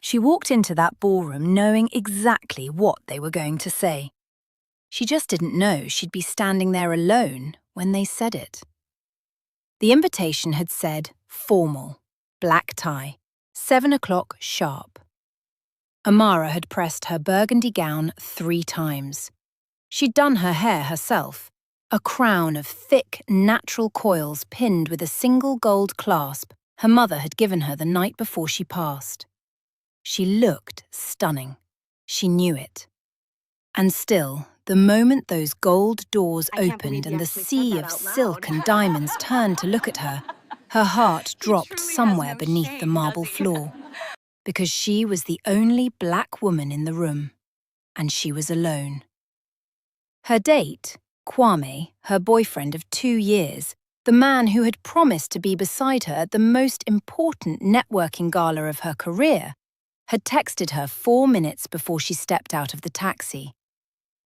She walked into that ballroom knowing exactly what they were going to say. She just didn't know she'd be standing there alone when they said it. The invitation had said formal, black tie, 7 o'clock sharp. Amara had pressed her burgundy gown 3 times. She'd done her hair herself, a crown of thick, natural coils pinned with a single gold clasp her mother had given her the night before she passed. She looked stunning. She knew it. And still, the moment those gold doors opened and the sea of silk and diamonds turned to look at her, her heart dropped somewhere beneath the marble floor. Because she was the only black woman in the room, and she was alone. Her date, Kwame, her boyfriend of 2 years, the man who had promised to be beside her at the most important networking gala of her career, had texted her 4 minutes before she stepped out of the taxi.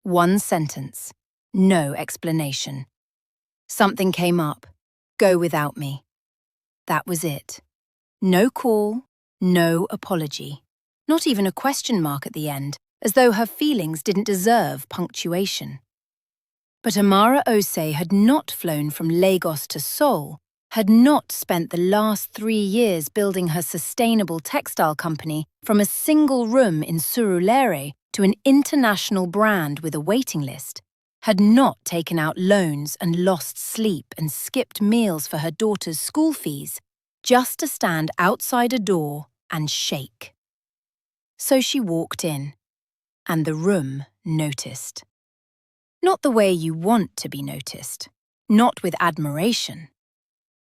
1 sentence, no explanation. Something came up. Go without me. That was it. No call, no apology. Not even a question mark at the end, as though her feelings didn't deserve punctuation. But Amara Osei had not flown from Lagos to Seoul, had not spent the last 3 years building her sustainable textile company from a single room in Surulere to an international brand with a waiting list, had not taken out loans and lost sleep and skipped meals for her daughter's school fees, just to stand outside a door and shake. So she walked in, and the room noticed. Not the way you want to be noticed, not with admiration.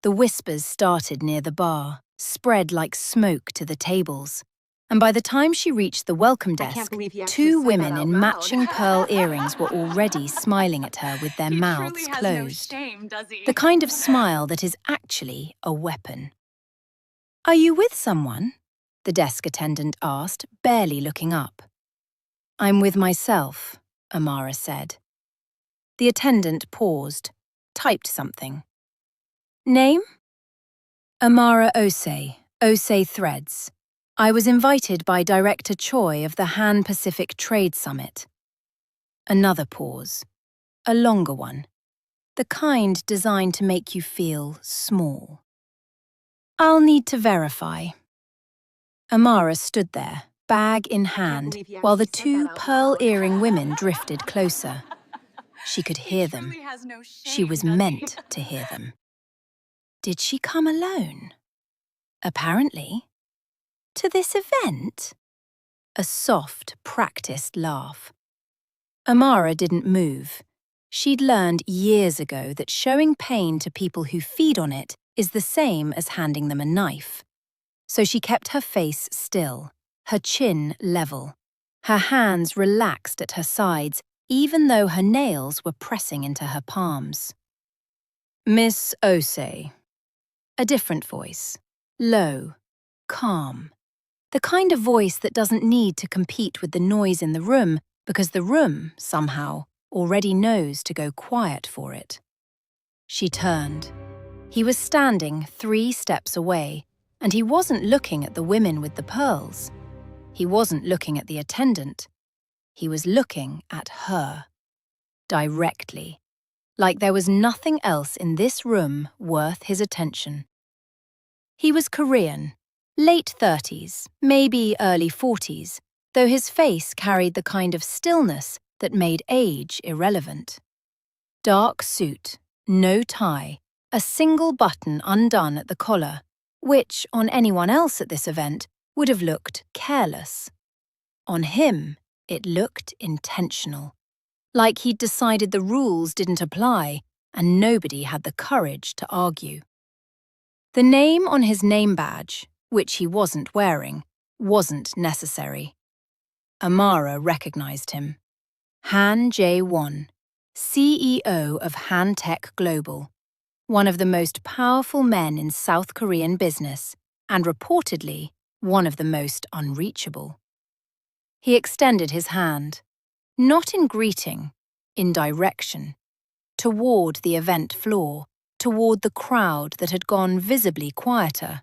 The whispers started near the bar, spread like smoke to the tables, and by the time she reached the welcome desk, 2 women in matching pearl earrings were already smiling at her with their mouths closed. The kind of smile that is actually a weapon. Are you with someone? The desk attendant asked, barely looking up. I'm with myself, Amara said. The attendant paused, typed something. Name? Amara Osei, Osei Threads. I was invited by Director Choi of the Han Pacific Trade Summit. Another pause, a longer one, the kind designed to make you feel small. I'll need to verify. Amara stood there, bag in hand, while the 2 pearl earring women drifted closer. She could hear them. She was meant to hear them. Did she come alone? Apparently. To this event? A soft, practiced laugh. Amara didn't move. She'd learned years ago that showing pain to people who feed on it is the same as handing them a knife. So she kept her face still, her chin level, her hands relaxed at her sides, even though her nails were pressing into her palms. Miss Osei. A different voice, low, calm. The kind of voice that doesn't need to compete with the noise in the room because the room, somehow, already knows to go quiet for it. She turned. He was standing 3 steps away, and he wasn't looking at the women with the pearls. He wasn't looking at the attendant. He was looking at her. Directly. Like there was nothing else in this room worth his attention. He was Korean, late 30s, maybe early 40s, though his face carried the kind of stillness that made age irrelevant. Dark suit, no tie, a single button undone at the collar, which, on anyone else at this event, would have looked careless. On him, it looked intentional, like he'd decided the rules didn't apply and nobody had the courage to argue. The name on his name badge, which he wasn't wearing, wasn't necessary. Amara recognized him. Han Jae-won, CEO of Han Tech Global, one of the most powerful men in South Korean business, and reportedly one of the most unreachable. He extended his hand, not in greeting, in direction, toward the event floor, toward the crowd that had gone visibly quieter,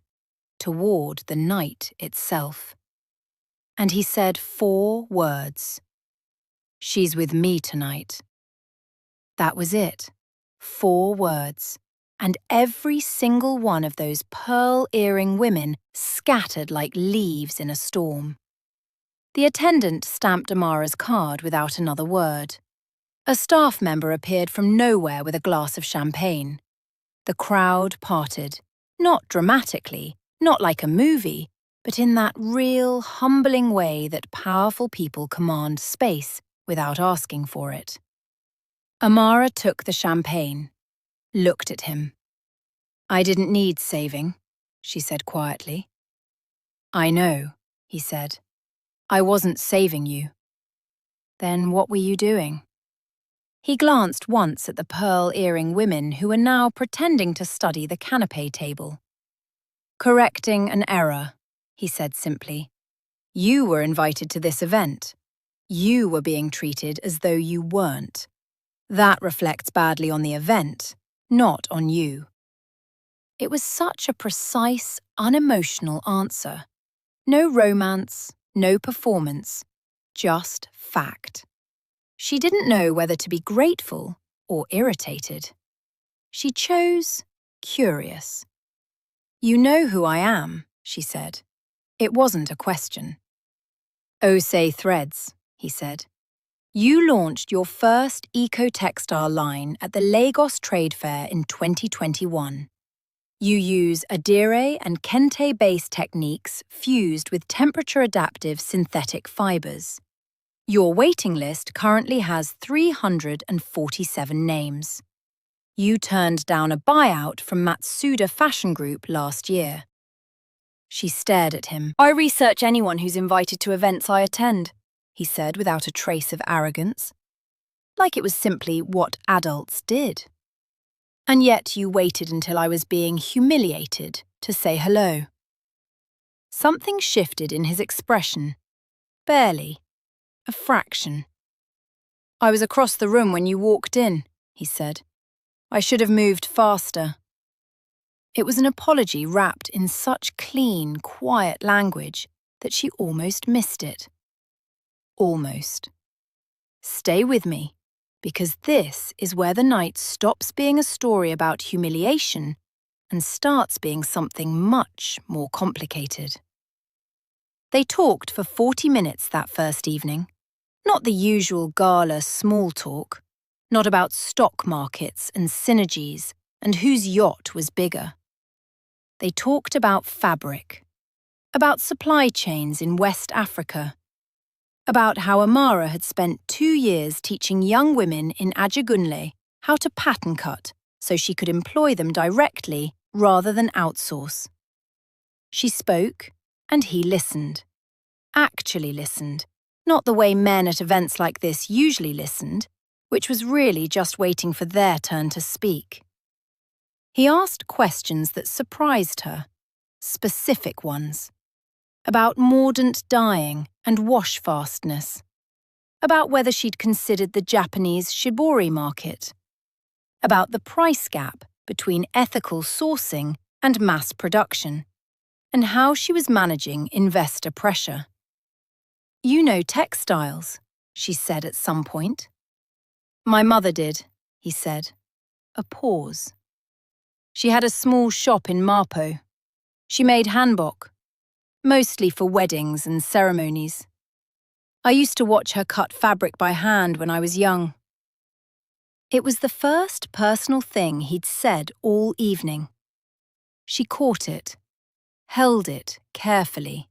toward the night itself. and he said 4 words. "She's with me tonight." That was it. 4 words. And every single one of those pearl-earring women scattered like leaves in a storm. The attendant stamped Amara's card without another word. A staff member appeared from nowhere with a glass of champagne. The crowd parted, not dramatically, not like a movie, but in that real, humbling way that powerful people command space without asking for it. Amara took the champagne, looked at him. "I didn't need saving," she said quietly. "I know," he said. "I wasn't saving you." "Then what were you doing?" He glanced once at the pearl-earring women who were now pretending to study the canapé table. "Correcting an error," he said simply. "You were invited to this event. You were being treated as though you weren't. That reflects badly on the event, not on you." It was such a precise, unemotional answer. No romance, no performance, just fact. She didn't know whether to be grateful or irritated. She chose curious. "You know who I am," she said. It wasn't a question. "Osei Threads," he said. "You launched your first eco-textile line at the Lagos Trade Fair in 2021. You use adire and kente-based techniques fused with temperature-adaptive synthetic fibers. Your waiting list currently has 347 names. You turned down a buyout from Matsuda Fashion Group last year." She stared at him. "I research anyone who's invited to events I attend," he said without a trace of arrogance. Like it was simply what adults did. "And yet you waited until I was being humiliated to say hello." Something shifted in his expression. Barely. A fraction. "I was across the room when you walked in," he said. "I should have moved faster." It was an apology wrapped in such clean, quiet language that she almost missed it. Almost. "Stay with me, because this is where the night stops being a story about humiliation and starts being something much more complicated." They talked for 40 minutes that first evening. Not the usual gala small talk, not about stock markets and synergies and whose yacht was bigger. They talked about fabric, about supply chains in West Africa, about how Amara had spent 2 years teaching young women in Ajagunle how to pattern cut so she could employ them directly rather than outsource. She spoke, and he listened. Actually listened. Not the way men at events like this usually listened, which was really just waiting for their turn to speak. He asked questions that surprised her, specific ones, about mordant dyeing and wash fastness, about whether she'd considered the Japanese shibori market, about the price gap between ethical sourcing and mass production, and how she was managing investor pressure. "You know textiles," she said at some point. "My mother did," he said. A pause. "She had a small shop in Mapo. She made hanbok, mostly for weddings and ceremonies. I used to watch her cut fabric by hand when I was young." It was the first personal thing he'd said all evening. She caught it, held it carefully.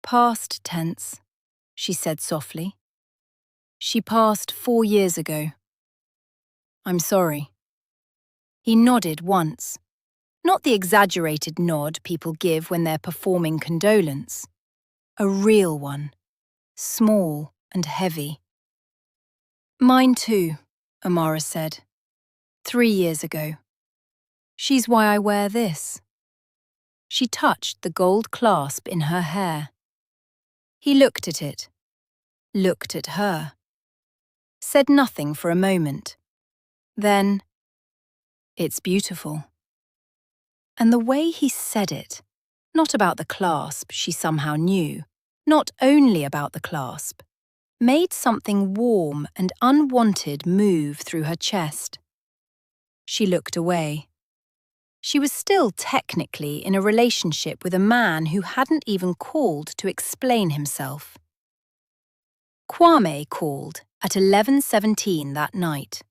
"Past tense," she said softly. "She passed 4 years ago. I'm sorry." He nodded once. Not the exaggerated nod people give when they're performing condolence. A real one. Small and heavy. "Mine too," Amara said. 3 years ago. She's why I wear this." She touched the gold clasp in her hair. He looked at it. Looked at her. Said nothing for a moment. Then, "It's beautiful." And the way he said it, not about the clasp she somehow knew, not only about the clasp, made something warm and unwanted move through her chest. She looked away. She was still technically in a relationship with a man who hadn't even called to explain himself. Kwame called at 11:17 that night.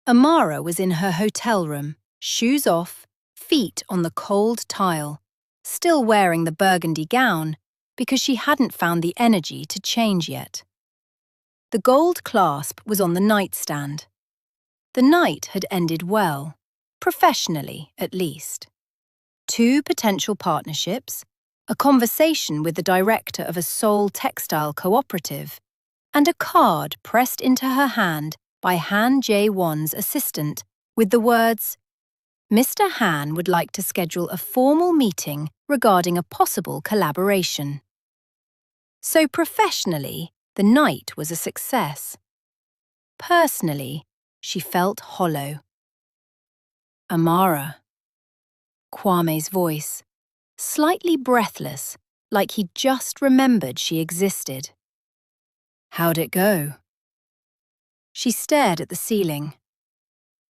Amara was in her hotel room, shoes off, feet on the cold tile, still wearing the burgundy gown because she hadn't found the energy to change yet. The gold clasp was on the nightstand. The night had ended well, professionally at least. 2 potential partnerships, a conversation with the director of a Seoul textile cooperative, and a card pressed into her hand by Han Jae-won's assistant with the words, "Mr. Han would like to schedule a formal meeting regarding a possible collaboration." So professionally, the night was a success. Personally, she felt hollow. Amara. Kwame's voice, slightly breathless, like he'd just remembered she existed. How'd it go? She stared at the ceiling.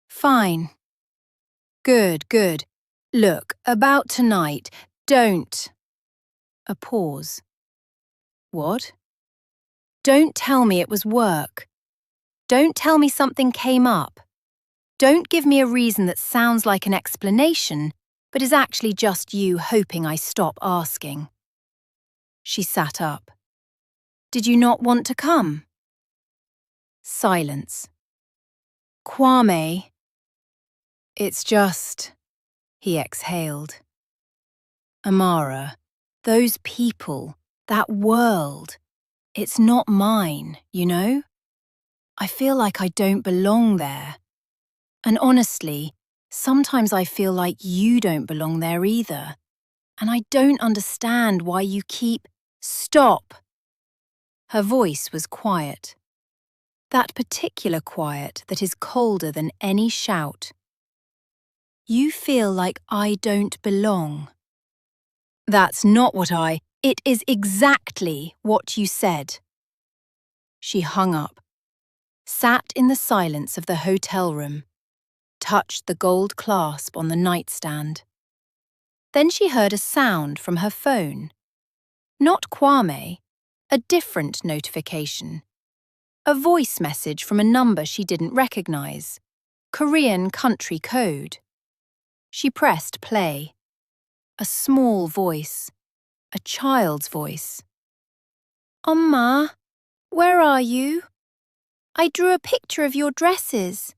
Fine. Good, good. Look, about tonight, don't. A pause. What? Don't tell me it was work. Don't tell me something came up. Don't give me a reason that sounds like an explanation, but is actually just you hoping I stop asking. She sat up. Did you not want to come? Silence. Kwame. It's just... He exhaled. Amara, those people, that world, it's not mine, you know? I feel like I don't belong there. And honestly, sometimes I feel like you don't belong there either. And I don't understand why you keep... Stop! Her voice was quiet. That particular quiet that is colder than any shout. You feel like I don't belong. That's not what It is exactly what you said. She hung up, sat in the silence of the hotel room, touched the gold clasp on the nightstand. Then she heard a sound from her phone. Not Kwame, a different notification. A voice message from a number she didn't recognize. Korean country code. She pressed play. A small voice. A child's voice. Amma, where are you? I drew a picture of your dresses.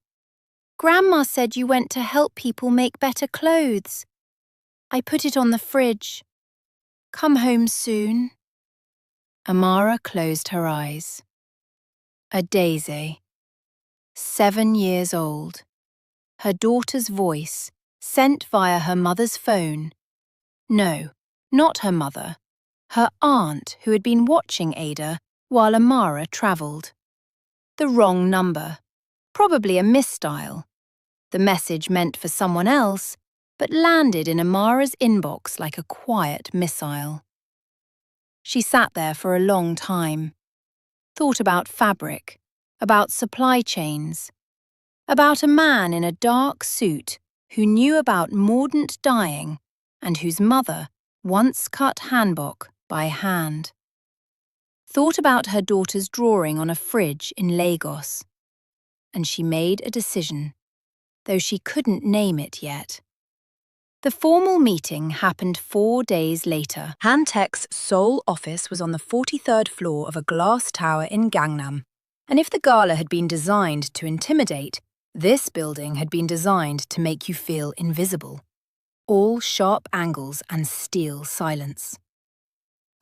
Grandma said you went to help people make better clothes. I put it on the fridge. Come home soon. Amara closed her eyes. A daisy. 7 years old. Her daughter's voice, sent via her mother's phone. No, not her mother. Her aunt who had been watching Ada while Amara travelled. The wrong number. Probably a misdial. The message meant for someone else, but landed in Amara's inbox like a quiet missile. She sat there for a long time. Thought about fabric, about supply chains, about a man in a dark suit who knew about mordant dyeing and whose mother once cut hanbok by hand. Thought about her daughter's drawing on a fridge in Lagos. And she made a decision, though she couldn't name it yet. The formal meeting happened 4 days later. Hantech's Seoul office was on the 43rd floor of a glass tower in Gangnam. And if the gala had been designed to intimidate, this building had been designed to make you feel invisible. All sharp angles and steel silence.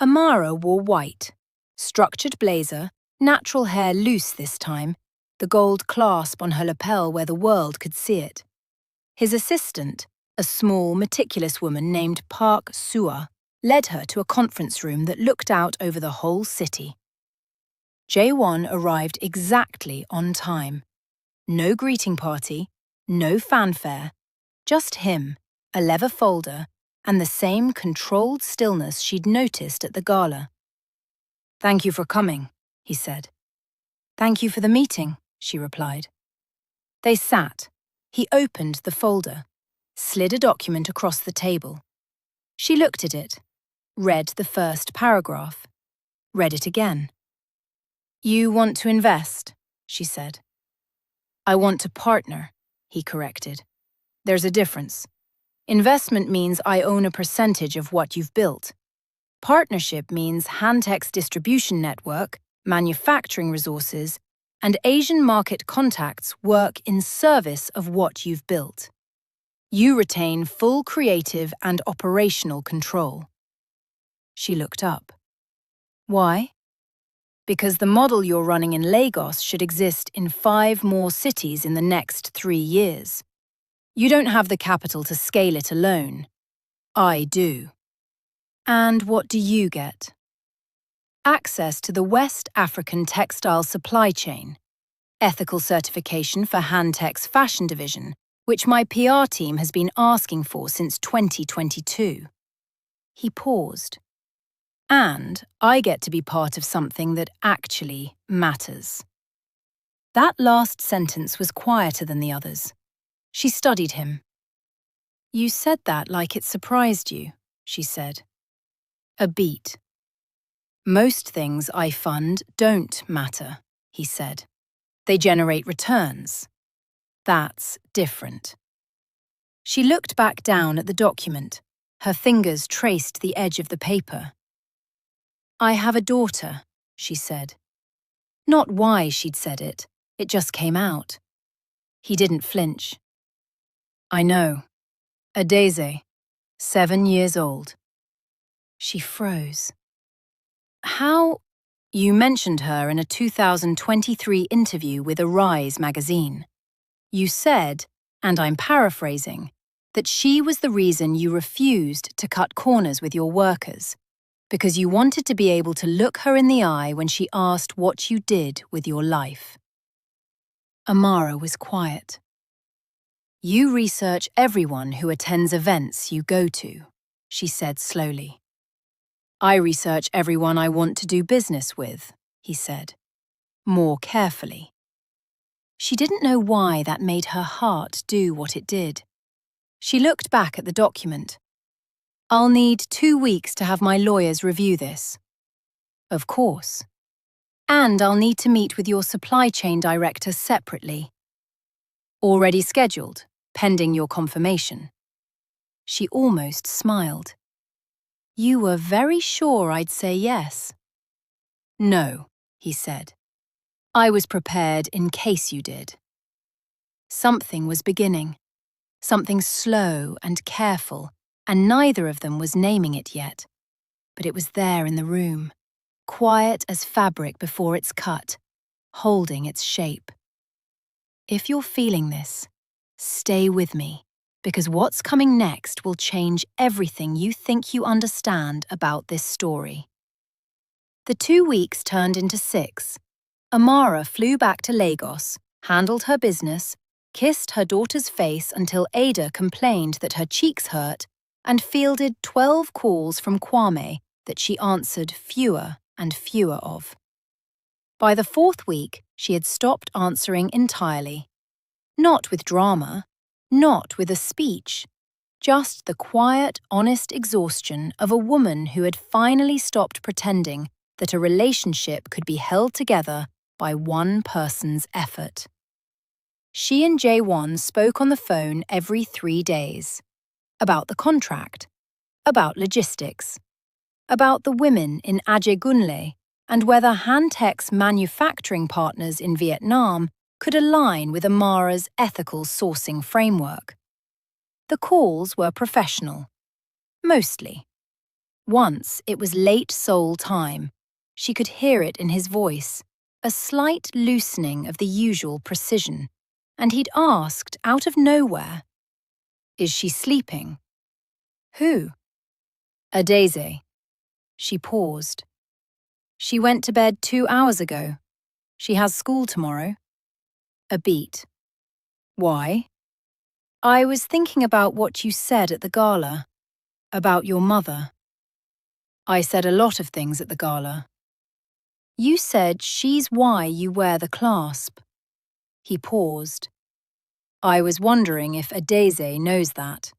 Amara wore white, structured blazer, natural hair loose this time, the gold clasp on her lapel where the world could see it. His assistant, a small, meticulous woman named Park Sua, led her to a conference room that looked out over the whole city. Jae-won arrived exactly on time. No greeting party, no fanfare, just him, a leather folder, and the same controlled stillness she'd noticed at the gala. "Thank you for coming," he said. "Thank you for the meeting," she replied. They sat. He opened the folder, slid a document across the table. She looked at it, read the first paragraph, read it again. "You want to invest," she said. "I want to partner," he corrected. "There's a difference. Investment means I own a percentage of what you've built. Partnership means Hantech's distribution network, manufacturing resources, and Asian market contacts work in service of what you've built. You retain full creative and operational control." She looked up. "Why?" "Because the model you're running in Lagos should exist in 5 more cities in the next 3 years. You don't have the capital to scale it alone. I do." "And what do you get?" "Access to the West African textile supply chain, ethical certification for Hantech's fashion division, which my PR team has been asking for since 2022. He paused. "And I get to be part of something that actually matters." That last sentence was quieter than the others. She studied him. "You said that like it surprised you," she said. "A beat." "Most things I fund don't matter," he said. "They generate returns. That's different." She looked back down at the document. Her fingers traced the edge of the paper. "I have a daughter," she said. Not why she'd said it just came out. He didn't flinch. "I know. Adeze, 7 years old." She froze. "How—" "You mentioned her in a 2023 interview with Arise magazine. You said, and I'm paraphrasing, that she was the reason you refused to cut corners with your workers, because you wanted to be able to look her in the eye when she asked what you did with your life." Amara was quiet. "You research everyone who attends events you go to," she said slowly. "I research everyone I want to do business with," he said, more carefully. She didn't know why that made her heart do what it did. She looked back at the document. "I'll need 2 weeks to have my lawyers review this." "Of course. And I'll need to meet with your supply chain director separately." "Already scheduled, pending your confirmation." She almost smiled. "You were very sure I'd say yes." "No," he said. "I was prepared in case you did." Something was beginning. Something slow and careful, and neither of them was naming it yet. But it was there in the room, quiet as fabric before it's cut, holding its shape. If you're feeling this, stay with me, because what's coming next will change everything you think you understand about this story. The 2 weeks turned into 6. Amara flew back to Lagos, handled her business, kissed her daughter's face until Ada complained that her cheeks hurt, and fielded 12 calls from Kwame that she answered fewer and fewer of. By the 4th week, she had stopped answering entirely. Not with drama, not with a speech, just the quiet, honest exhaustion of a woman who had finally stopped pretending that a relationship could be held together by one person's effort. She and Jaewon spoke on the phone every 3 days. About the contract, about logistics, about the women in Ajegunle, and whether Hantech's manufacturing partners in Vietnam could align with Amara's ethical sourcing framework. The calls were professional. Mostly. Once it was late Seoul time. She could hear it in his voice, a slight loosening of the usual precision, and he'd asked out of nowhere, "Is she sleeping?" "Who?" "Adeze." She paused. "She went to bed 2 hours ago. She has school tomorrow." A beat. "Why?" "I was thinking about what you said at the gala. About your mother." "I said a lot of things at the gala." You said she's why you wear the clasp. He paused. I was wondering if Adeze knows that.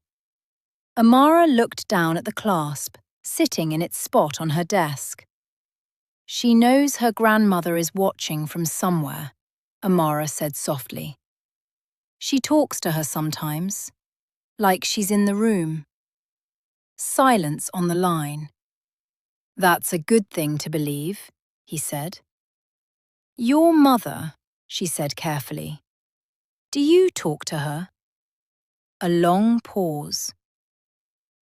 Amara looked down at the clasp, sitting in its spot on her desk. She knows her grandmother is watching from somewhere, Amara said softly. She talks to her sometimes, like she's in the room. Silence on the line. That's a good thing to believe, he said. Your mother, she said carefully. Do you talk to her? A long pause.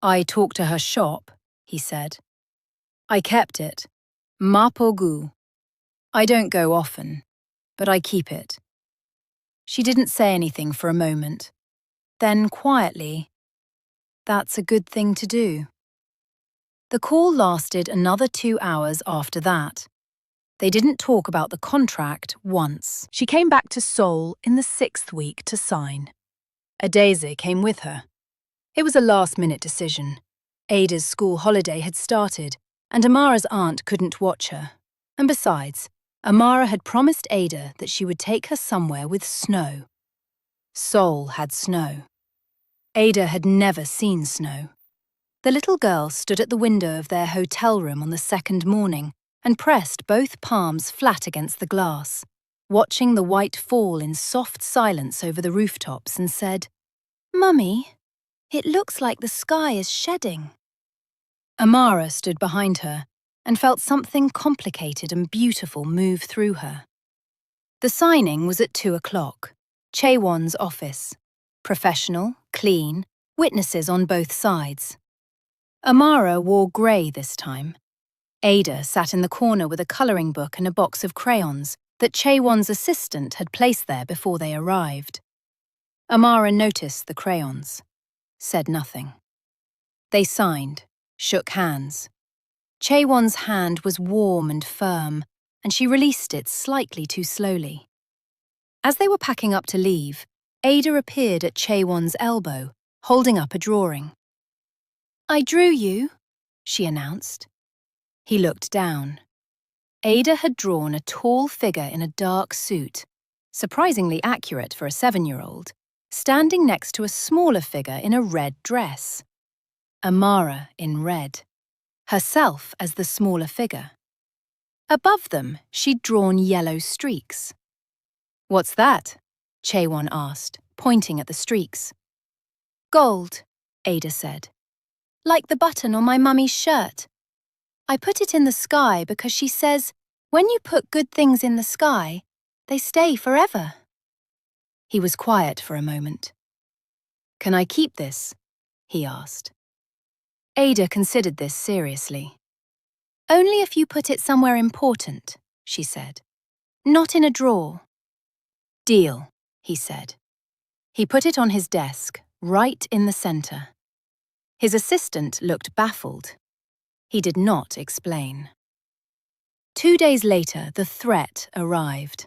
I talk to her shop, he said. I kept it. Mapogu. I don't go often, but I keep it. She didn't say anything for a moment. Then quietly, that's a good thing to do. The call lasted another 2 hours after that. They didn't talk about the contract once. She came back to Seoul in the 6th week to sign. Adeze came with her. It was a last-minute decision. Ada's school holiday had started, and Amara's aunt couldn't watch her. And besides, Amara had promised Ada that she would take her somewhere with snow. Seoul had snow. Ada had never seen snow. The little girl stood at the window of their hotel room on the second morning and pressed both palms flat against the glass, watching the white fall in soft silence over the rooftops, and said, "Mummy, it looks like the sky is shedding." Amara stood behind her and felt something complicated and beautiful move through her. The signing was at 2 o'clock. Chaewon's office. Professional, clean, witnesses on both sides. Amara wore grey this time. Ada sat in the corner with a colouring book and a box of crayons that Chaewon's assistant had placed there before they arrived. Amara noticed the crayons, said nothing. They signed, shook hands. Chaewon's hand was warm and firm, and she released it slightly too slowly. As they were packing up to leave, Ada appeared at Chaewon's elbow, holding up a drawing. "I drew you," she announced. He looked down. Ada had drawn a tall figure in a dark suit, surprisingly accurate for a 7-year-old, standing next to a smaller figure in a red dress. Amara in red, herself as the smaller figure. Above them, she'd drawn yellow streaks. "What's that?" Chaewon asked, pointing at the streaks. "Gold," Ada said. "Like the button on my mummy's shirt. I put it in the sky because she says, when you put good things in the sky, they stay forever." He was quiet for a moment. "Can I keep this?" he asked. Ada considered this seriously. "Only if you put it somewhere important," she said. "Not in a drawer." "Deal," he said. He put it on his desk, right in the center. His assistant looked baffled. He did not explain. 2 days later, the threat arrived.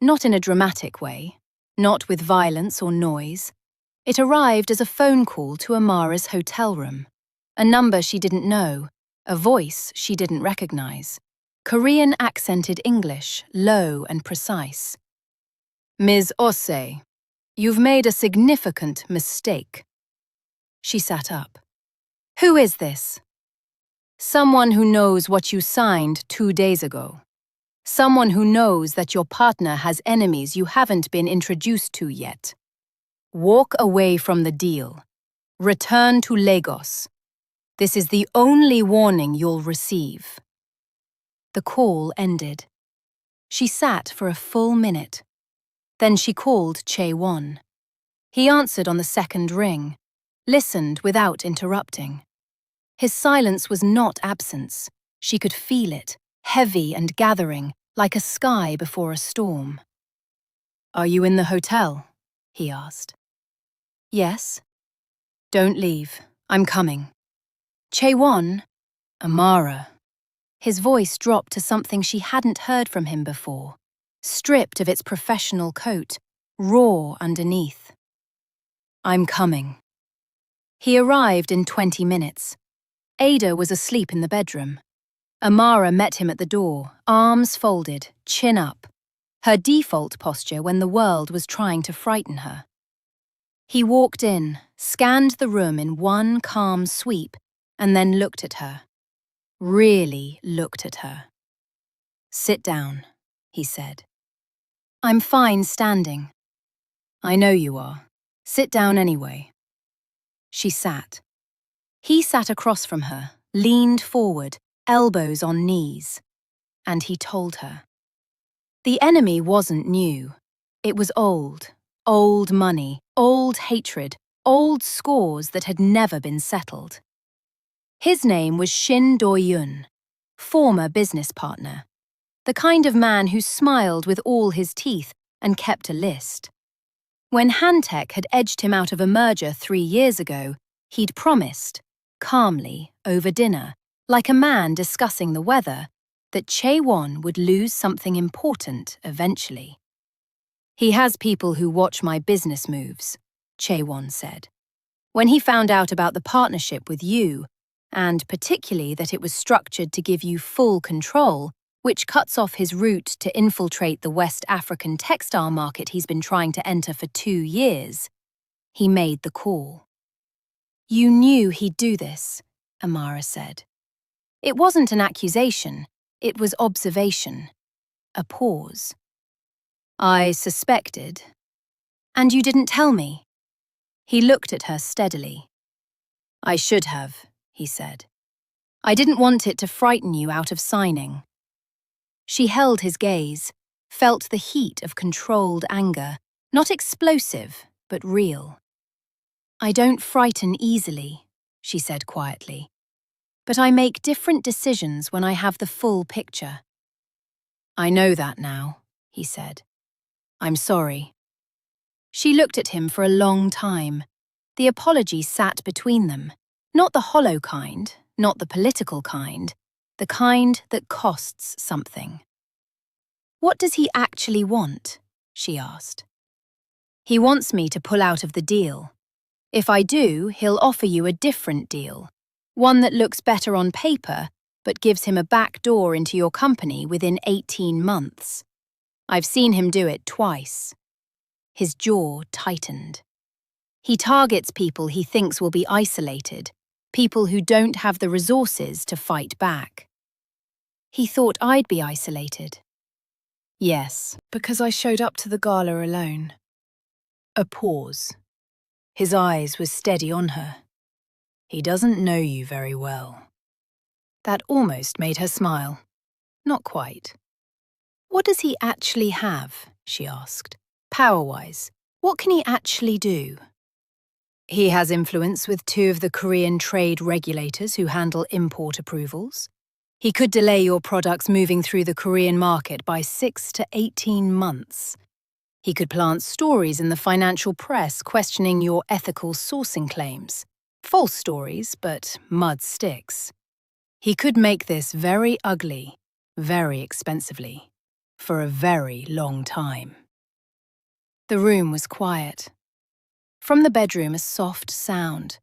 Not in a dramatic way, not with violence or noise. It arrived as a phone call to Amara's hotel room. A number she didn't know, a voice she didn't recognize. Korean accented English, low and precise. "Ms. Osei, you've made a significant mistake." She sat up. "Who is this?" "Someone who knows what you signed 2 days ago. Someone who knows that your partner has enemies you haven't been introduced to yet. Walk away from the deal. Return to Lagos. This is the only warning you'll receive." The call ended. She sat for a full minute. Then she called Chaewon. He answered on the second ring, listened without interrupting. His silence was not absence. She could feel it, heavy and gathering, like a sky before a storm. "Are you in the hotel?" he asked. "Yes." "Don't leave. I'm coming." "Chaewon." "Amara." His voice dropped to something she hadn't heard from him before, stripped of its professional coat, raw underneath. "I'm coming." He arrived in 20 minutes. Ada was asleep in the bedroom. Amara met him at the door, arms folded, chin up, her default posture when the world was trying to frighten her. He walked in, scanned the room in one calm sweep, and then looked at her. Really looked at her. "Sit down," he said. "I'm fine standing." "I know you are. Sit down anyway." She sat. He sat across from her, leaned forward, elbows on knees. And he told her. The enemy wasn't new. It was old. Old money, old hatred, old scores that had never been settled. His name was Shin Do-yun, former business partner, the kind of man who smiled with all his teeth and kept a list. When Hantech had edged him out of a merger 3 years ago, he'd promised, calmly, over dinner, like a man discussing the weather, that Chae-won would lose something important eventually. "He has people who watch my business moves," Chae-won said. "When he found out about the partnership with you, and particularly that it was structured to give you full control, which cuts off his route to infiltrate the West African textile market he's been trying to enter for 2 years, he made the call." "You knew he'd do this," Amara said. It wasn't an accusation, it was observation. A pause. "I suspected. And you didn't tell me." He looked at her steadily. "I should have," he said. "I didn't want it to frighten you out of signing." She held his gaze, felt the heat of controlled anger, not explosive, but real. "I don't frighten easily," she said quietly. "But I make different decisions when I have the full picture." "I know that now," he said. "I'm sorry." She looked at him for a long time. The apology sat between them. Not the hollow kind, not the political kind, the kind that costs something. "What does he actually want?" she asked. "He wants me to pull out of the deal. If I do, he'll offer you a different deal, one that looks better on paper, but gives him a back door into your company within 18 months. I've seen him do it twice." His jaw tightened. He targets people he thinks will be isolated, people who don't have the resources to fight back. "He thought I'd be isolated." "Yes, because I showed up to the gala alone." A pause. His eyes were steady on her. "He doesn't know you very well." That almost made her smile. Not quite. "What does he actually have?" she asked. "Power-wise, what can he actually do?" "He has influence with 2 of the Korean trade regulators who handle import approvals. He could delay your products moving through the Korean market by 6 to 18 months. He could plant stories in the financial press questioning your ethical sourcing claims. False stories, but mud sticks. He could make this very ugly, very expensively, for a very long time." The room was quiet. From the bedroom, a soft sound.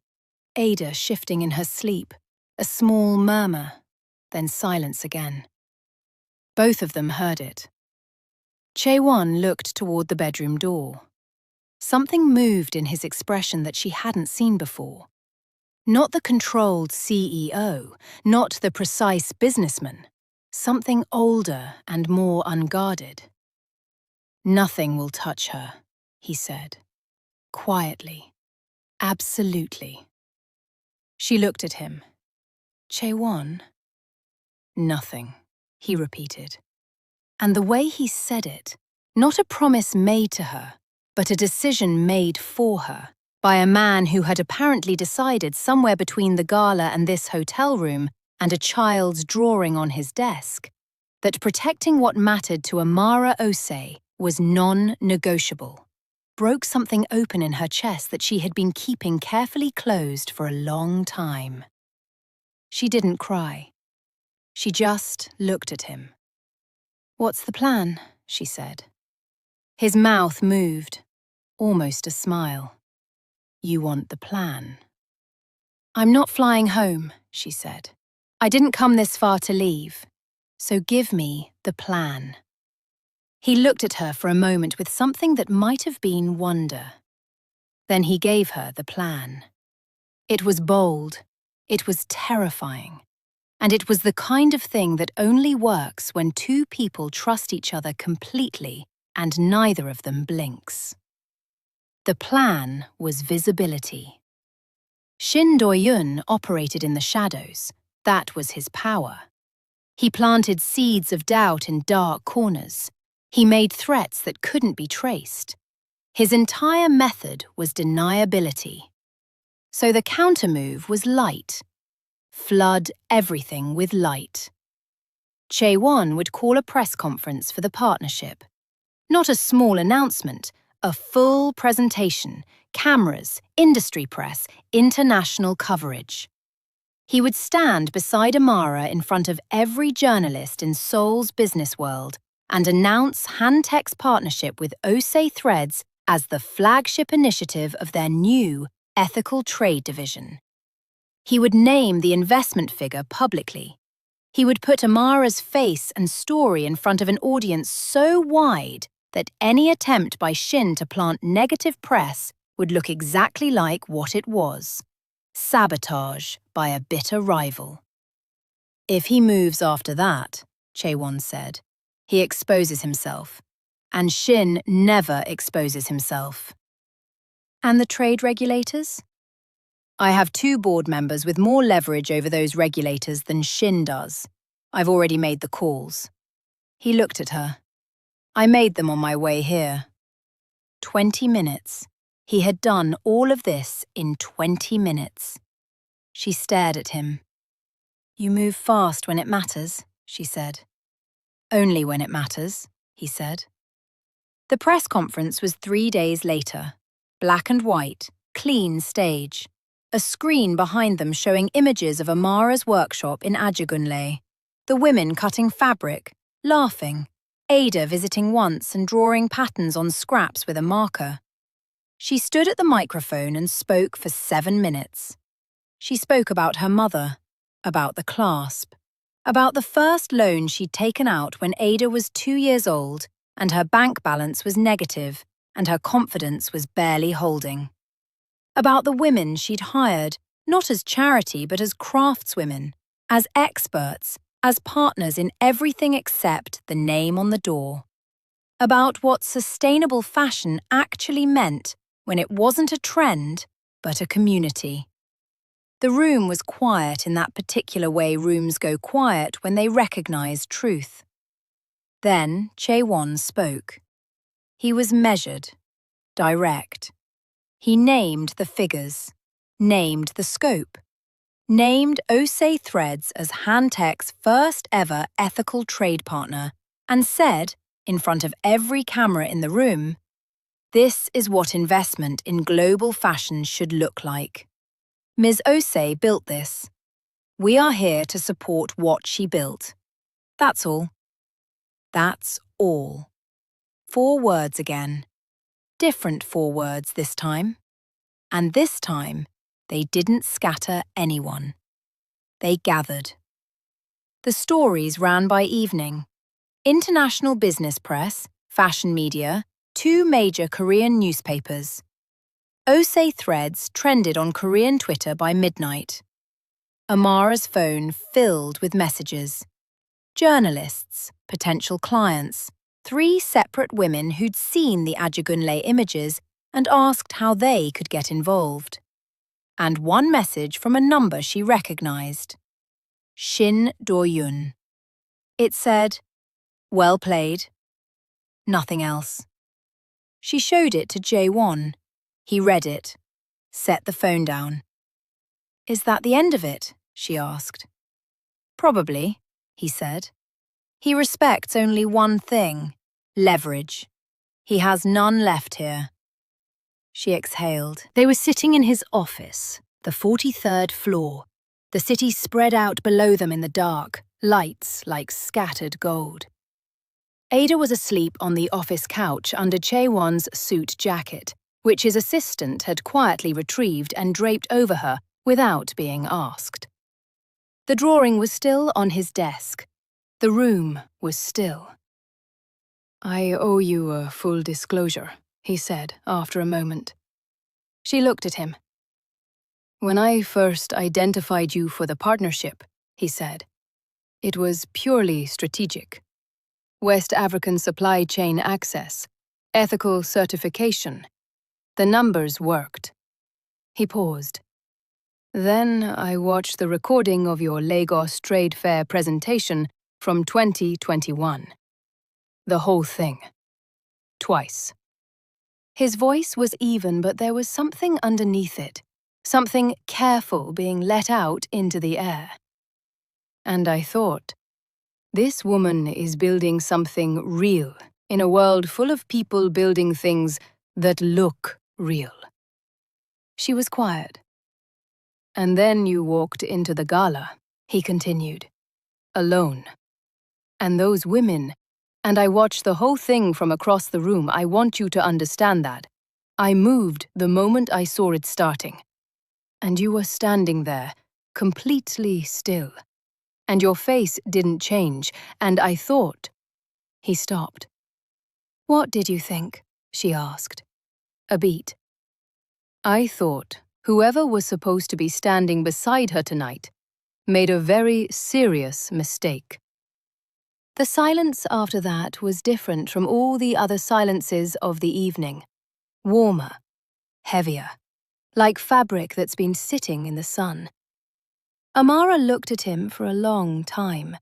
Ada shifting in her sleep, a small murmur, then silence again. Both of them heard it. Chae-won looked toward the bedroom door. Something moved in his expression that she hadn't seen before. Not the controlled CEO, not the precise businessman. Something older and more unguarded. "Nothing will touch her," he said. Quietly. Absolutely. She looked at him. "Chae-won?" "Nothing," he repeated. And the way he said it, not a promise made to her, but a decision made for her, by a man who had apparently decided somewhere between the gala and this hotel room and a child's drawing on his desk, that protecting what mattered to Amara Osei was non-negotiable, broke something open in her chest that she had been keeping carefully closed for a long time. She didn't cry. She just looked at him. "What's the plan?" she said. His mouth moved, almost a smile. "You want the plan?" "I'm not flying home," she said. I didn't come this far to leave, so give me the plan. He looked at her for a moment with something that might have been wonder. Then he gave her the plan. It was bold, it was terrifying, and it was the kind of thing that only works when two people trust each other completely and neither of them blinks. The plan was visibility. Shin Do-yun operated in the shadows. That was his power. He planted seeds of doubt in dark corners. He made threats that couldn't be traced. His entire method was deniability. So the countermove was light. Flood everything with light. Chae-won would call a press conference for the partnership. Not a small announcement, a full presentation, cameras, industry press, international coverage. He would stand beside Amara in front of every journalist in Seoul's business world and announce Hantech's partnership with Osei Threads as the flagship initiative of their new ethical trade division. He would name the investment figure publicly. He would put Amara's face and story in front of an audience so wide that any attempt by Shin to plant negative press would look exactly like what it was: sabotage by a bitter rival. If he moves after that, Chae-won said, he exposes himself. And Shin never exposes himself. And the trade regulators? I have 2 board members with more leverage over those regulators than Shin does. I've already made the calls. He looked at her. I made them on my way here. 20 minutes. He had done all of this in 20 minutes. She stared at him. You move fast when it matters, she said. Only when it matters, he said. The press conference was 3 days later. Black and white, clean stage. A screen behind them showing images of Amara's workshop in Ajagunle. The women cutting fabric, laughing. Ada visiting once and drawing patterns on scraps with a marker. She stood at the microphone and spoke for 7 minutes. She spoke about her mother, about the clasp, about the first loan she'd taken out when Ada was 2 years old and her bank balance was negative and her confidence was barely holding. About the women she'd hired, not as charity but as craftswomen, as experts, as partners in everything except the name on the door. About what sustainable fashion actually meant when it wasn't a trend, but a community. The room was quiet in that particular way rooms go quiet when they recognize truth. Then Chae-won spoke. He was measured, direct. He named the figures, named the scope, named Osei Threads as Hantech's first ever ethical trade partner, and said, in front of every camera in the room, this is what investment in global fashion should look like. Ms. Osei built this. We are here to support what she built. That's all. That's all. 4 words again. Different 4 words this time. And this time, they didn't scatter anyone. They gathered. The stories ran by evening. International business press, fashion media, 2 major Korean newspapers. Osei Threads trended on Korean Twitter by midnight. Amara's phone filled with messages. Journalists, potential clients, 3 separate women who'd seen the Ajagunle images and asked how they could get involved. And 1 message from a number she recognized. Shin Do-yun. It said, well played. Nothing else. She showed it to Jae-won. He read it, set the phone down. Is that the end of it? She asked. Probably, he said. He respects only one thing, leverage. He has none left here. She exhaled. They were sitting in his office, the 43rd floor, the city spread out below them in the dark, lights like scattered gold. Ada was asleep on the office couch under Chae-won's suit jacket, which his assistant had quietly retrieved and draped over her without being asked. The drawing was still on his desk. The room was still. "I owe you a full disclosure," he said after a moment. She looked at him. "When I first identified you for the partnership," he said, "it was purely strategic. West African supply chain access, ethical certification. The numbers worked." He paused. "Then I watched the recording of your Lagos Trade Fair presentation from 2021. The whole thing. Twice." His voice was even, but there was something underneath it, something careful being let out into the air. "And I thought, this woman is building something real in a world full of people building things that look real." She was quiet. "And then you walked into the gala," he continued, "alone. And those women, and I watched the whole thing from across the room. I want you to understand that. I moved the moment I saw it starting. And you were standing there, completely still. And your face didn't change, and I thought—" He stopped. "What did you think?" she asked. A beat. "I thought whoever was supposed to be standing beside her tonight made a very serious mistake." The silence after that was different from all the other silences of the evening. Warmer, heavier, like fabric that's been sitting in the sun. Amara looked at him for a long time.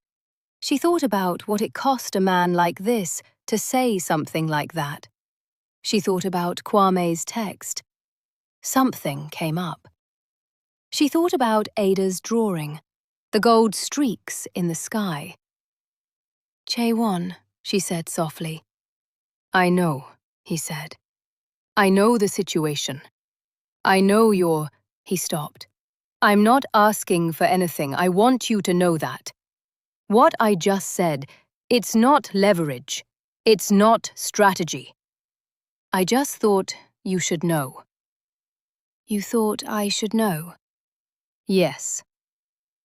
She thought about what it cost a man like this to say something like that. She thought about Kwame's text. Something came up. She thought about Ada's drawing, the gold streaks in the sky. "Chaewon," she said softly. "I know," he said. "I know the situation. I know you're—" He stopped. "I'm not asking for anything. I want you to know that. What I just said, it's not leverage. It's not strategy. I just thought you should know." "You thought I should know?" "Yes."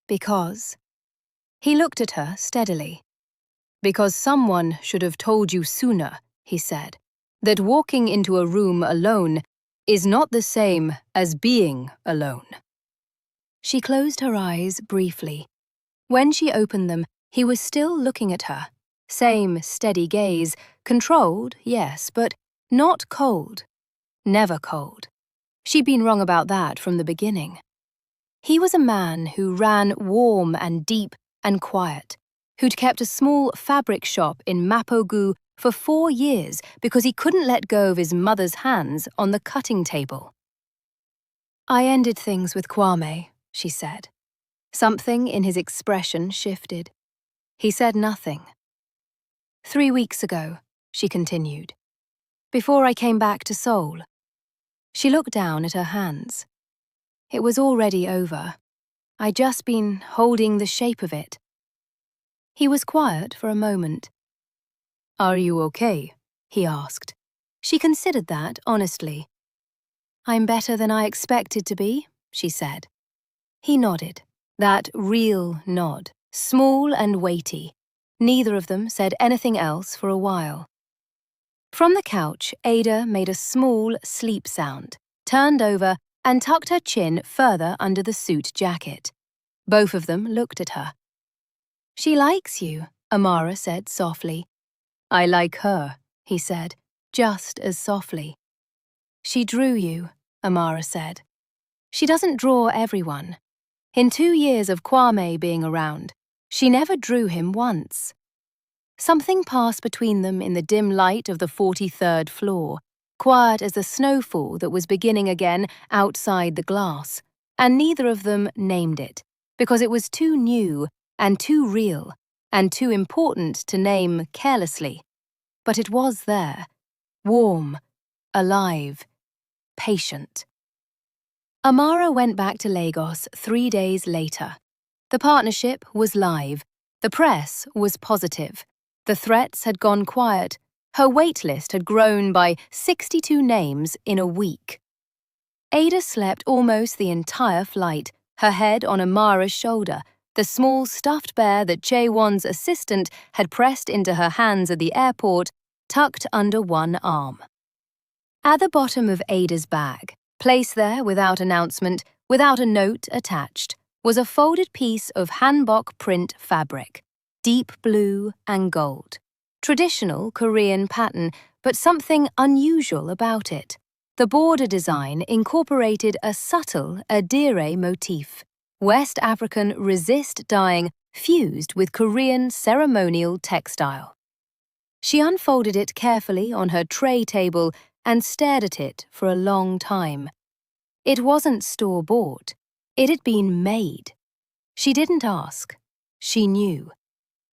"Because?" He looked at her steadily. "Because someone should have told you sooner," he said, "that walking into a room alone is not the same as being alone." She closed her eyes briefly. When she opened them, he was still looking at her. Same steady gaze, controlled, yes, but not cold. Never cold. She'd been wrong about that from the beginning. He was a man who ran warm and deep and quiet, who'd kept a small fabric shop in Mapogu for 4 years because he couldn't let go of his mother's hands on the cutting table. "I ended things with Kwame," she said. Something in his expression shifted. He said nothing. "3 weeks ago," she continued, "before I came back to Seoul." She looked down at her hands. "It was already over. I'd just been holding the shape of it." He was quiet for a moment. "Are you okay?" he asked. She considered that honestly. "I'm better than I expected to be," she said. He nodded, that real nod, small and weighty. Neither of them said anything else for a while. From the couch, Ada made a small sleep sound, turned over, and tucked her chin further under the suit jacket. Both of them looked at her. "She likes you," Amara said softly. "I like her," he said, just as softly. "She drew you," Amara said. "She doesn't draw everyone. In 2 years of Kwame being around, she never drew him once." Something passed between them in the dim light of the 43rd floor, quiet as the snowfall that was beginning again outside the glass, and neither of them named it, because it was too new and too real and too important to name carelessly. But it was there, warm, alive, patient. Amara went back to Lagos 3 days later. The partnership was live. The press was positive. The threats had gone quiet. Her waitlist had grown by 62 names in a week. Ada slept almost the entire flight, her head on Amara's shoulder, the small stuffed bear that Jae-won's assistant had pressed into her hands at the airport, tucked under one arm. At the bottom of Ada's bag, placed there without announcement, without a note attached, was a folded piece of hanbok print fabric, deep blue and gold. Traditional Korean pattern, but something unusual about it. The border design incorporated a subtle adire motif, West African resist dyeing fused with Korean ceremonial textile. She unfolded it carefully on her tray table and stared at it for a long time. It wasn't store-bought. It had been made. She didn't ask. She knew.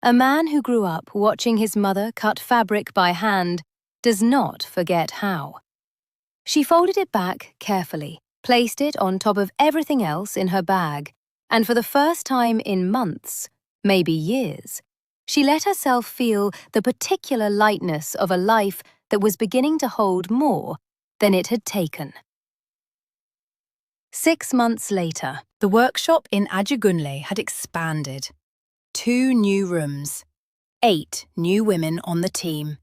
A man who grew up watching his mother cut fabric by hand does not forget how. She folded it back carefully, placed it on top of everything else in her bag, and for the first time in months, maybe years, she let herself feel the particular lightness of a life that was beginning to hold more than it had taken. 6 months later, the workshop in Ajugunle had expanded. 2 new rooms, 8 new women on the team.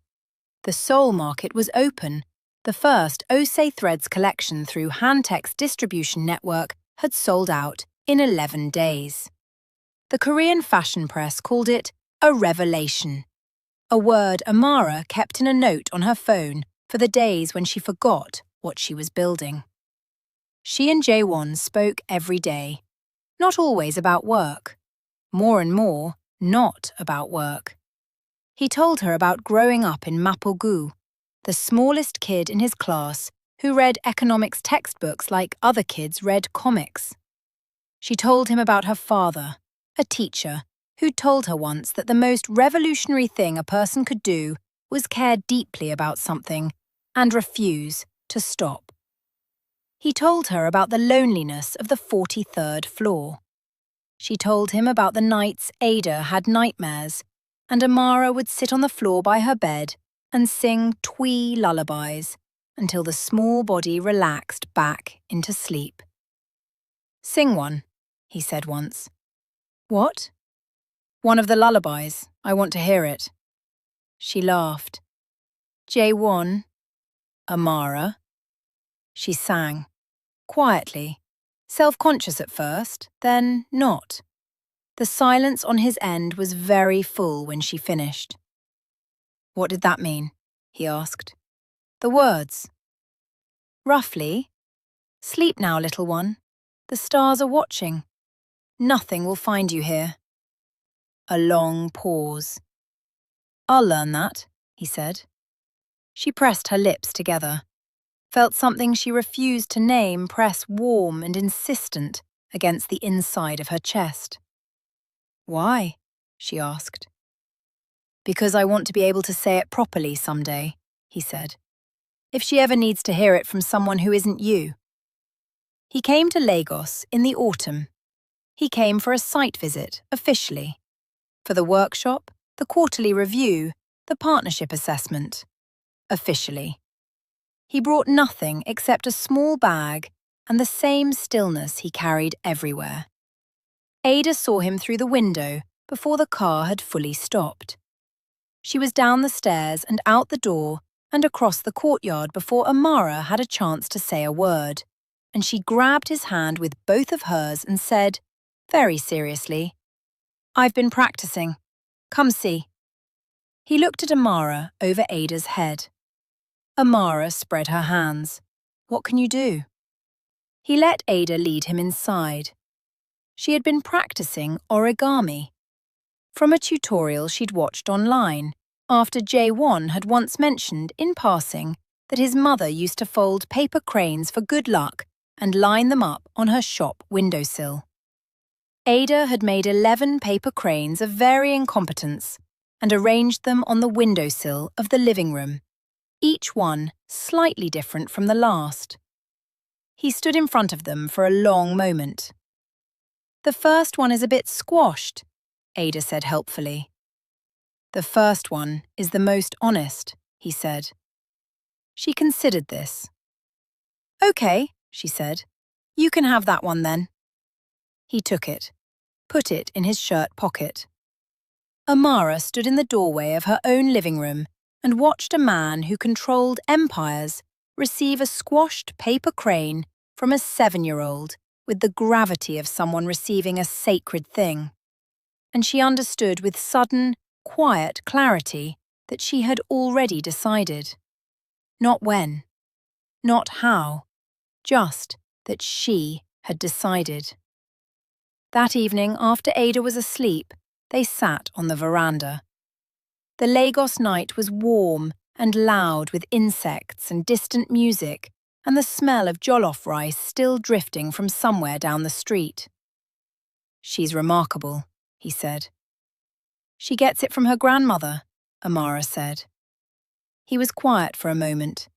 The Seoul market was open. The first Osei Threads collection through Hantek's distribution network had sold out in 11 days. The Korean fashion press called it a revelation, a word Amara kept in a note on her phone for the days when she forgot what she was building. She and Jae-won spoke every day, not always about work, more and more not about work. He told her about growing up in Mapogu, the smallest kid in his class who read economics textbooks like other kids read comics. She told him about her father, a teacher, who told her once that the most revolutionary thing a person could do was care deeply about something and refuse to stop. He told her about the loneliness of the 43rd floor. She told him about the nights Ada had nightmares, and Amara would sit on the floor by her bed and sing twee lullabies until the small body relaxed back into sleep. "Sing one," he said once. "What?" "One of the lullabies. I want to hear it." She laughed. "Jae-won." "Amara." She sang, quietly, self-conscious at first, then not. The silence on his end was very full when she finished. "What did that mean?" he asked. "The words." "Roughly. Sleep now, little one. The stars are watching. Nothing will find you here." A long pause. "I'll learn that," he said. She pressed her lips together, felt something she refused to name press warm and insistent against the inside of her chest. "Why?" she asked. "Because I want to be able to say it properly someday," he said. "If she ever needs to hear it from someone who isn't you." He came to Lagos in the autumn. He came for a site visit, officially. For the workshop, the quarterly review, the partnership assessment. Officially. He brought nothing except a small bag and the same stillness he carried everywhere. Ada saw him through the window before the car had fully stopped. She was down the stairs and out the door and across the courtyard before Amara had a chance to say a word, and she grabbed his hand with both of hers and said, very seriously, "I've been practicing. Come see." He looked at Amara over Ada's head. Amara spread her hands. "What can you do?" He let Ada lead him inside. She had been practicing origami. From a tutorial she'd watched online, after Jae-won had once mentioned, in passing, that his mother used to fold paper cranes for good luck and line them up on her shop windowsill. Ada had made 11 paper cranes of varying competence and arranged them on the windowsill of the living room, each one slightly different from the last. He stood in front of them for a long moment. "The first one is a bit squashed," Ada said helpfully. "The first one is the most honest," he said. She considered this. "Okay," she said. "You can have that one then." He took it. put it in his shirt pocket. Amara stood in the doorway of her own living room and watched a man who controlled empires receive a squashed paper crane from a 7-year-old with the gravity of someone receiving a sacred thing. And she understood with sudden, quiet clarity that she had already decided. Not when, not how, just that she had decided. That evening, after Ada was asleep, they sat on the veranda. The Lagos night was warm and loud with insects and distant music and the smell of jollof rice still drifting from somewhere down the street. "She's remarkable," he said. "She gets it from her grandmother," Amara said. He was quiet for a moment.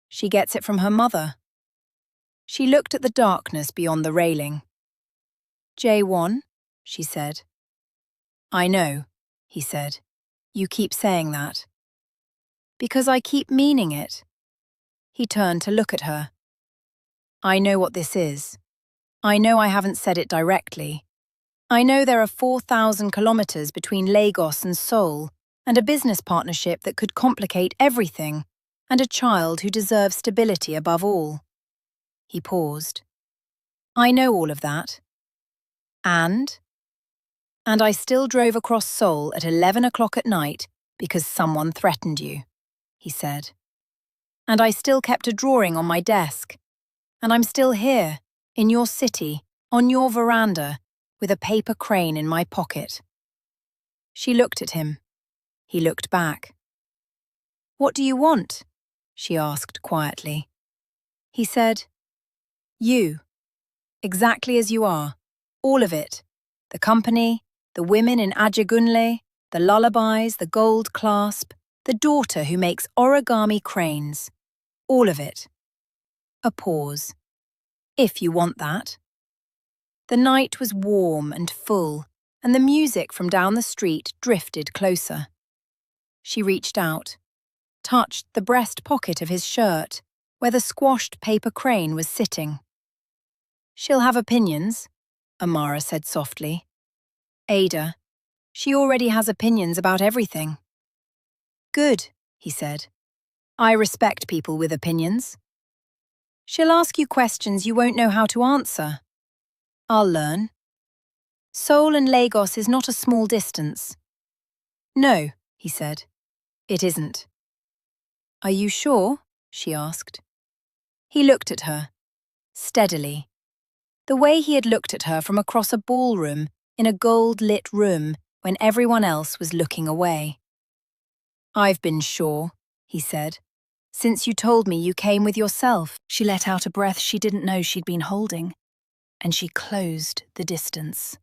"She gets it from her mother." She looked at the darkness beyond the railing. "J1," she said. "I know," he said. "You keep saying that." "Because I keep meaning it." He turned to look at her. "I know what this is. I know I haven't said it directly. I know there are 4,000 kilometers between Lagos and Seoul, and a business partnership that could complicate everything, and a child who deserves stability above all." He paused. "I know all of that. And I still drove across Seoul at 11 o'clock at night because someone threatened you," he said. "And I still kept a drawing on my desk. And I'm still here, in your city, on your veranda, with a paper crane in my pocket." She looked at him. He looked back. "What do you want?" she asked quietly. He said, "You. Exactly as you are. All of it. The company, the women in Ajagunle, the lullabies, the gold clasp, the daughter who makes origami cranes. All of it." A pause. "If you want that." The night was warm and full, and the music from down the street drifted closer. She reached out, touched the breast pocket of his shirt, where the squashed paper crane was sitting. "She'll have opinions," Amara said softly. "Ada, she already has opinions about everything." "Good," he said. "I respect people with opinions." "She'll ask you questions you won't know how to answer." "I'll learn." "Seoul and Lagos is not a small distance." "No," he said. "It isn't." "Are you sure?" she asked. He looked at her, steadily, the way he had looked at her from across a ballroom in a gold-lit room when everyone else was looking away. "I've been sure," he said, "since you told me you came with yourself." She let out a breath she didn't know she'd been holding, and she closed the distance.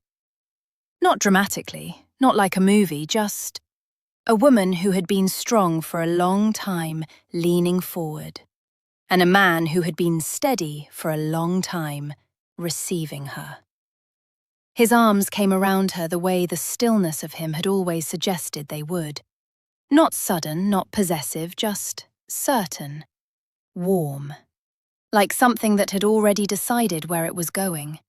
Not dramatically, not like a movie, just a woman who had been strong for a long time, leaning forward, and a man who had been steady for a long time, receiving her. His arms came around her the way the stillness of him had always suggested they would. Not sudden, not possessive, just certain, warm, like something that had already decided where it was going.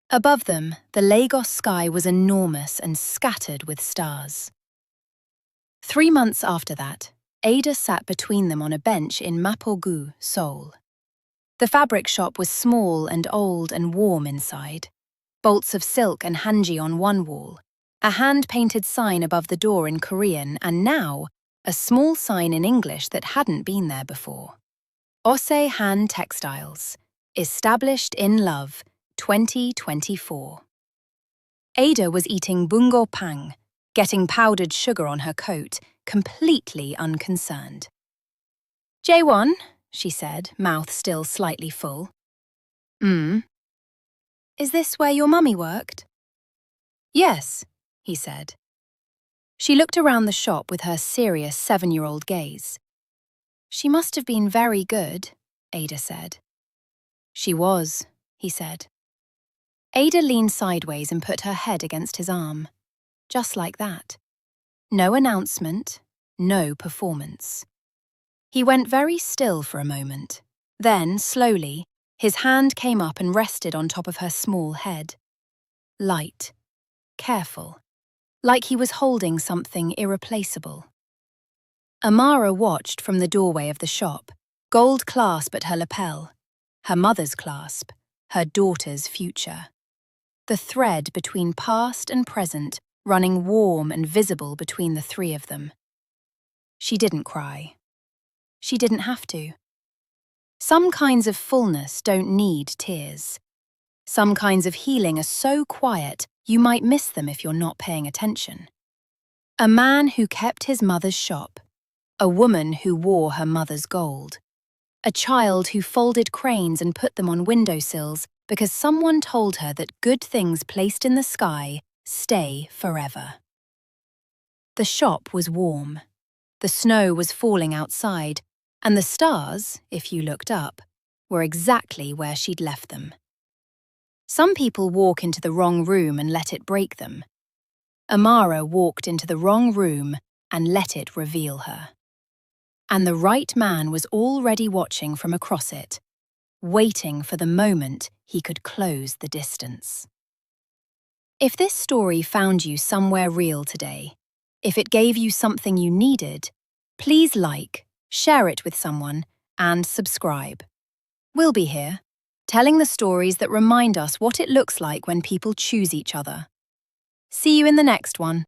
Above them, the Lagos sky was enormous and scattered with stars. 3 months after that, Ada sat between them on a bench in Mapogu, Seoul. The fabric shop was small and old and warm inside. Bolts of silk and hanji on one wall, a hand-painted sign above the door in Korean, and now a small sign in English that hadn't been there before. Ose Han Textiles, established in love, 2024. Ada was eating bungo pang, getting powdered sugar on her coat, completely unconcerned. "J1," she said, mouth still slightly full. "Is this where your mummy worked?" "Yes," he said. She looked around the shop with her serious 7-year-old gaze. "She must have been very good," Ada said. "She was," he said. Ada leaned sideways and put her head against his arm. Just like that. No announcement, no performance. He went very still for a moment. Then, slowly, his hand came up and rested on top of her small head. light, careful, like he was holding something irreplaceable. Amara watched from the doorway of the shop, gold clasp at her lapel, her mother's clasp, her daughter's future. The thread between past and present running warm and visible between the three of them. She didn't cry. She didn't have to. Some kinds of fullness don't need tears. Some kinds of healing are so quiet you might miss them if you're not paying attention. A man who kept his mother's shop. A woman who wore her mother's gold. A child who folded cranes and put them on windowsills because someone told her that good things placed in the sky stay forever. The shop was warm. The snow was falling outside, and the stars, if you looked up, were exactly where she'd left them. Some people walk into the wrong room and let it break them. Amara walked into the wrong room and let it reveal her. And the right man was already watching from across it, waiting for the moment he could close the distance. If this story found you somewhere real today, if it gave you something you needed, please like, share it with someone, and subscribe. We'll be here, telling the stories that remind us what it looks like when people choose each other. See you in the next one.